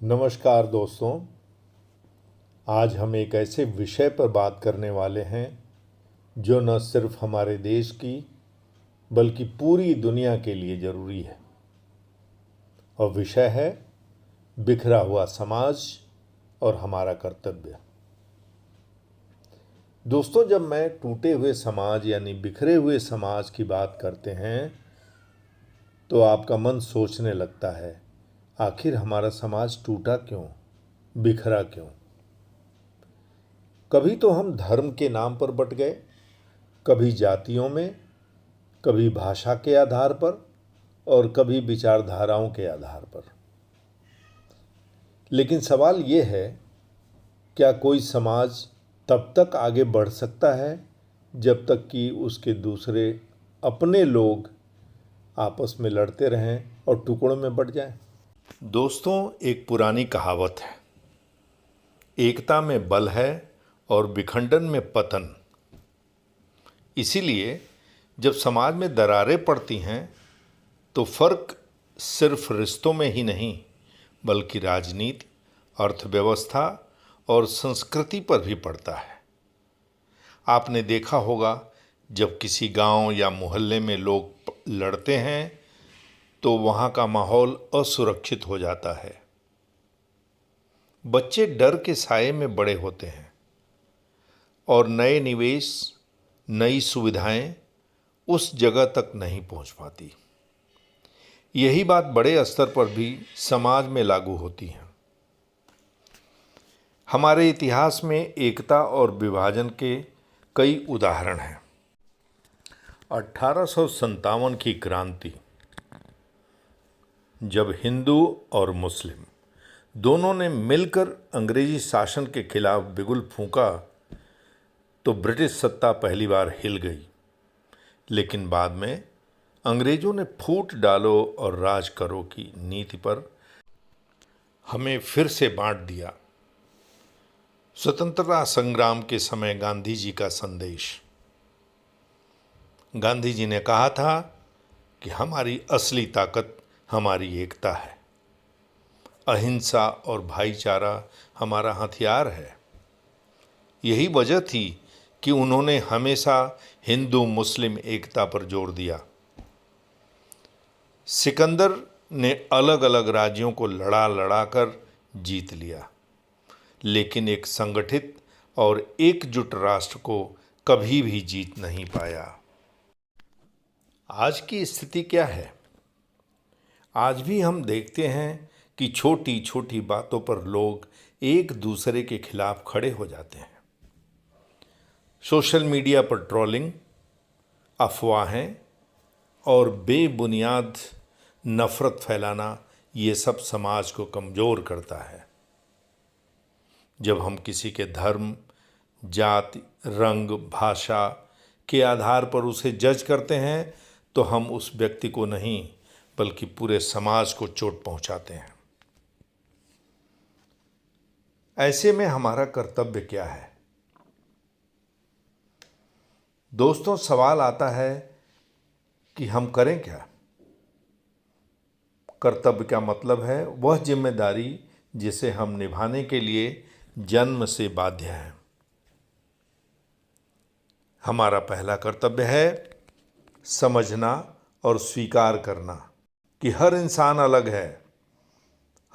नमस्कार दोस्तों। आज हम एक ऐसे विषय पर बात करने वाले हैं जो न सिर्फ हमारे देश की बल्कि पूरी दुनिया के लिए ज़रूरी है। और विषय है बिखरा हुआ समाज और हमारा कर्तव्य। दोस्तों, जब मैं टूटे हुए समाज यानी बिखरे हुए समाज की बात करते हैं तो आपका मन सोचने लगता है, आखिर हमारा समाज टूटा क्यों, बिखरा क्यों। कभी तो हम धर्म के नाम पर बंट गए, कभी जातियों में, कभी भाषा के आधार पर और कभी विचारधाराओं के आधार पर। लेकिन सवाल ये है, क्या कोई समाज तब तक आगे बढ़ सकता है जब तक कि उसके दूसरे अपने लोग आपस में लड़ते रहें और टुकड़ों में बंट जाएं? दोस्तों, एक पुरानी कहावत है, एकता में बल है और विखंडन में पतन। इसीलिए जब समाज में दरारें पड़ती हैं तो फर्क सिर्फ रिश्तों में ही नहीं बल्कि राजनीति, अर्थव्यवस्था और संस्कृति पर भी पड़ता है। आपने देखा होगा, जब किसी गांव या मोहल्ले में लोग लड़ते हैं तो वहां का माहौल असुरक्षित हो जाता है। बच्चे डर के साए में बड़े होते हैं और नए निवेश, नई सुविधाएं उस जगह तक नहीं पहुंच पाती। यही बात बड़े स्तर पर भी समाज में लागू होती है। हमारे इतिहास में एकता और विभाजन के कई उदाहरण हैं। 1857 की क्रांति, जब हिंदू और मुस्लिम दोनों ने मिलकर अंग्रेजी शासन के खिलाफ बिगुल फूंका तो ब्रिटिश सत्ता पहली बार हिल गई। लेकिन बाद में अंग्रेजों ने फूट डालो और राज करो की नीति पर हमें फिर से बांट दिया। स्वतंत्रता संग्राम के समय गांधी जी का संदेश। गांधी जी ने कहा था कि हमारी असली ताकत हमारी एकता है, अहिंसा और भाईचारा हमारा हथियार है। यही वजह थी कि उन्होंने हमेशा हिंदू मुस्लिम एकता पर जोर दिया। सिकंदर ने अलग अलग राज्यों को लड़ा कर जीत लिया, लेकिन एक संगठित और एकजुट राष्ट्र को कभी भी जीत नहीं पाया। आज की स्थिति क्या है? आज भी हम देखते हैं कि छोटी छोटी बातों पर लोग एक दूसरे के खिलाफ खड़े हो जाते हैं। सोशल मीडिया पर ट्रोलिंग, अफवाहें और बेबुनियाद नफरत फैलाना, ये सब समाज को कमज़ोर करता है। जब हम किसी के धर्म, जाति, रंग, भाषा के आधार पर उसे जज करते हैं तो हम उस व्यक्ति को नहीं बल्कि पूरे समाज को चोट पहुंचाते हैं। ऐसे में हमारा कर्तव्य क्या है? दोस्तों, सवाल आता है कि हम करें क्या? कर्तव्य का मतलब है वह जिम्मेदारी जिसे हम निभाने के लिए जन्म से बाध्य हैं। हमारा पहला कर्तव्य है समझना और स्वीकार करना कि हर इंसान अलग है।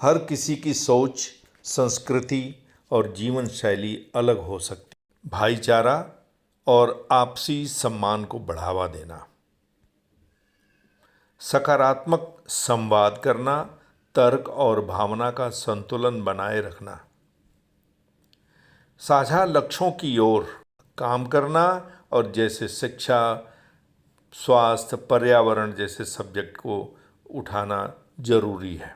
हर किसी की सोच, संस्कृति और जीवन शैली अलग हो सकती। भाईचारा और आपसी सम्मान को बढ़ावा देना, सकारात्मक संवाद करना, तर्क और भावना का संतुलन बनाए रखना, साझा लक्ष्यों की ओर काम करना और जैसे शिक्षा, स्वास्थ्य, पर्यावरण जैसे सब्जेक्ट को उठाना जरूरी है।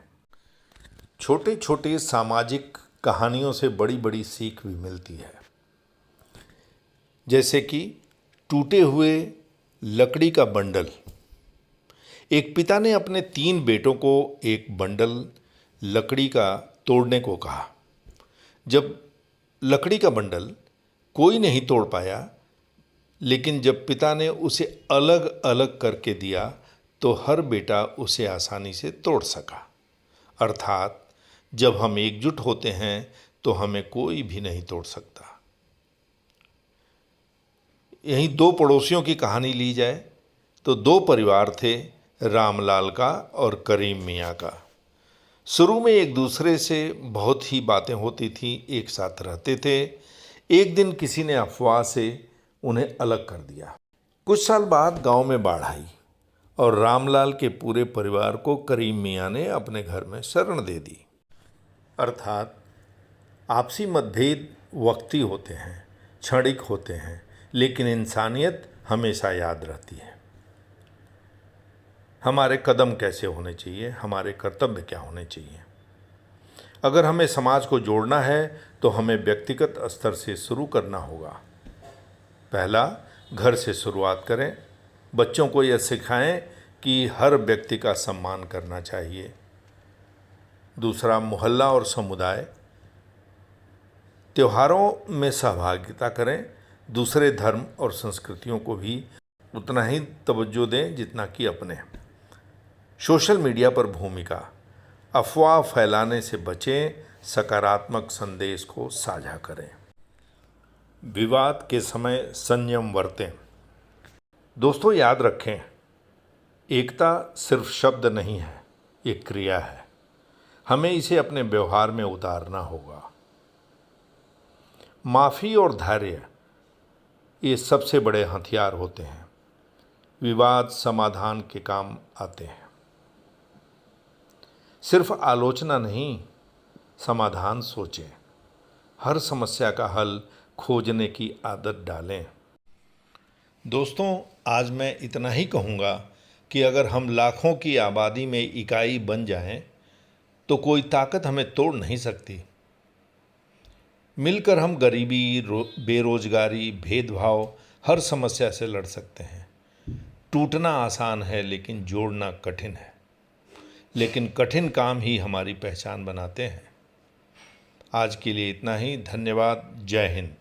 छोटे छोटे सामाजिक कहानियों से बड़ी बड़ी सीख भी मिलती है। जैसे कि टूटे हुए लकड़ी का बंडल। एक पिता ने अपने 3 बेटों को एक बंडल लकड़ी का तोड़ने को कहा। जब लकड़ी का बंडल कोई नहीं तोड़ पाया, लेकिन जब पिता ने उसे अलग अलग करके दिया तो हर बेटा उसे आसानी से तोड़ सका। अर्थात जब हम एकजुट होते हैं तो हमें कोई भी नहीं तोड़ सकता। यहीं दो पड़ोसियों की कहानी ली जाए तो दो परिवार थे, रामलाल का और करीम मियाँ का। शुरू में एक दूसरे से बहुत ही बातें होती थीं, एक साथ रहते थे। एक दिन किसी ने अफवाह से उन्हें अलग कर दिया। कुछ साल बाद गांव में बाढ़ आई और रामलाल के पूरे परिवार को करीम मियाँ ने अपने घर में शरण दे दी। अर्थात आपसी मतभेद वक्ती होते हैं, क्षणिक होते हैं, लेकिन इंसानियत हमेशा याद रहती है। हमारे कदम कैसे होने चाहिए, हमारे कर्तव्य क्या होने चाहिए। अगर हमें समाज को जोड़ना है तो हमें व्यक्तिगत स्तर से शुरू करना होगा। पहला, घर से शुरुआत करें। बच्चों को यह सिखाएं कि हर व्यक्ति का सम्मान करना चाहिए। दूसरा, मोहल्ला और समुदाय। त्योहारों में सहभागिता करें। दूसरे धर्म और संस्कृतियों को भी उतना ही तवज्जो दें जितना कि अपने। सोशल मीडिया पर भूमिका। अफवाह फैलाने से बचें, सकारात्मक संदेश को साझा करें। विवाद के समय संयम बरतें। दोस्तों, याद रखें, एकता सिर्फ शब्द नहीं है, एक क्रिया है। हमें इसे अपने व्यवहार में उतारना होगा। माफ़ी और धैर्य ये सबसे बड़े हथियार होते हैं। विवाद समाधान के काम आते हैं। सिर्फ आलोचना नहीं, समाधान सोचें। हर समस्या का हल खोजने की आदत डालें। दोस्तों, आज मैं इतना ही कहूँगा कि अगर हम लाखों की आबादी में इकाई बन जाएं, तो कोई ताकत हमें तोड़ नहीं सकती। मिलकर हम गरीबी, बेरोजगारी, भेदभाव, हर समस्या से लड़ सकते हैं। टूटना आसान है लेकिन जोड़ना कठिन है। लेकिन कठिन काम ही हमारी पहचान बनाते हैं। आज के लिए इतना ही। धन्यवाद। जय हिंद।